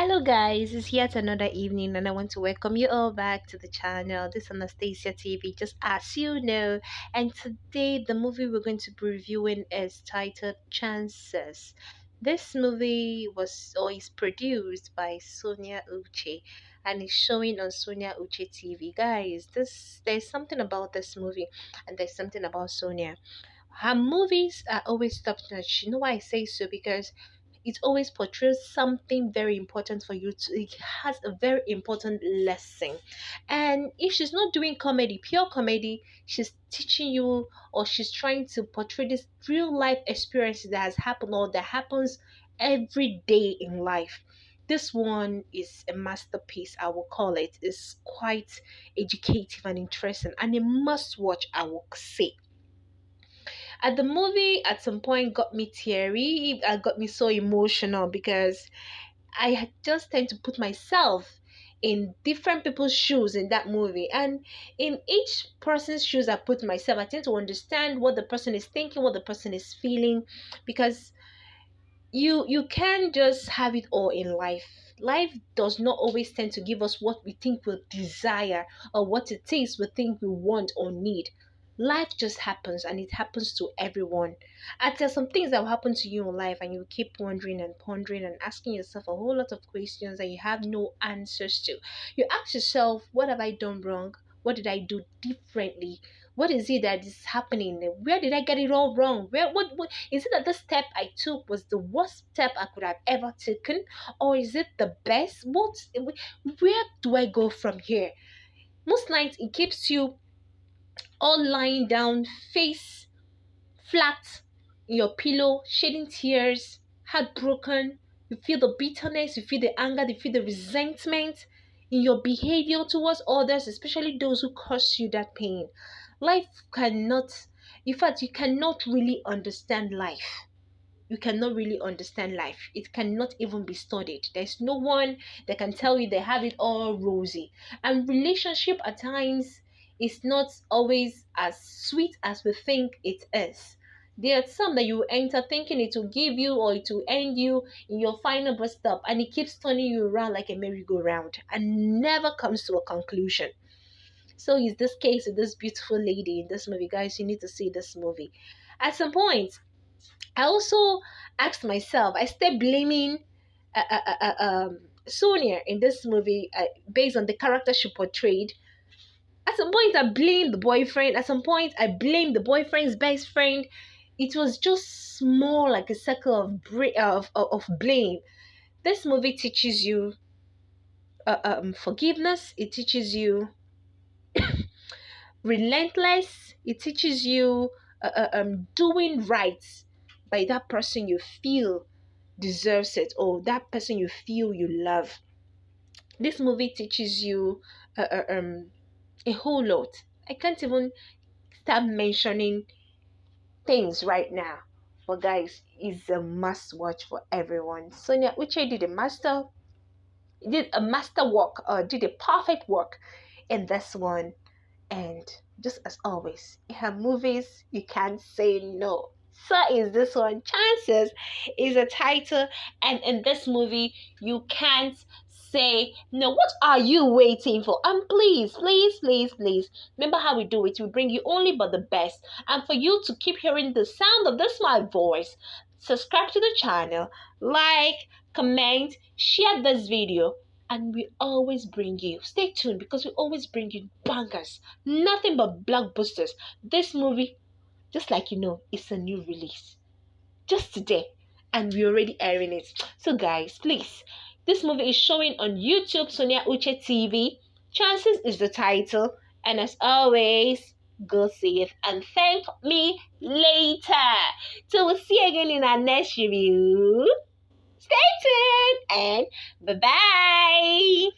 Hello guys, it's yet another evening and I want to welcome you all back to the channel. This is Anastasia TV, just as you know. And today the movie we're going to be reviewing is titled Chances. This movie was or is produced by Sonia Uche and is showing on Sonia Uche TV. Guys, there's something about this movie and there's something about Sonia. Her movies are always top notch. You know why I say so? Because it always portrays something very important for you to it has a very important lesson. And if she's not doing comedy, pure comedy, she's teaching you or she's trying to portray this real life experience that has happened or that happens every day in life. This one is a masterpiece, I will call it. It's quite educative and interesting and a must watch, I will say. At the movie, at some point, got me teary. Got me so emotional because I had just tend to put myself in different people's shoes in that movie, and in each person's shoes I put myself, I tend to understand what the person is thinking, what the person is feeling, because you can just have it all in life does not always tend to give us what we think we desire or what it is we think we want or need. Life just happens and it happens to everyone. And there's some things that will happen to you in life and you keep wondering and pondering and asking yourself a whole lot of questions that you have no answers to. You ask yourself, what have I done wrong? What did I do differently? What is it that is happening? Where did I get it all wrong? What is it that the step I took was the worst step I could have ever taken? Or is it the best? Where do I go from here? Most nights it keeps you all lying down, face flat in your pillow, shedding tears, heartbroken. You feel the bitterness, you feel the anger, you feel the resentment in your behavior towards others, especially those who cause you that pain. Life cannot, in fact, you cannot really understand life. You cannot really understand life. It cannot even be studied. There's no one that can tell you they have it all rosy. And relationship at times is not always as sweet as we think it is. There are some that you enter thinking it will give you or it will end you in your final bus stop, and it keeps turning you around like a merry-go-round and never comes to a conclusion. So is this case with this beautiful lady in this movie. Guys, you need to see this movie. At some point, I also asked myself, I started blaming Sonia in this movie based on the character she portrayed. At some point, I blamed the boyfriend. At some point, I blamed the boyfriend's best friend. It was just more like a circle of blame. This movie teaches you forgiveness. It teaches you relentless. It teaches you doing right by that person you feel deserves it or that person you feel you love. This movie teaches you a whole lot. I can't even start mentioning things right now. But guys, it's a must watch for everyone. Sonia Uche did a master work, did a perfect work in this one. And just as always, in her movies, you can't say no. So is this one. Chances is a title, and in this movie, you can't say no. What are you waiting for? And please, please, please, please, remember how we do it. We bring you only but the best. And for you to keep hearing the sound of this my voice, subscribe to the channel, like, comment, share this video, and we always bring you. Stay tuned because we always bring you bangers, nothing but blockbusters. This movie, just like you know, it's a new release just today, and we're already airing it. So, guys, please, this movie is showing on YouTube, Sonia Uche TV. Chances is the title, and as always, go see it and thank me later. So, we'll see you again in our next review. Stay tuned and bye bye.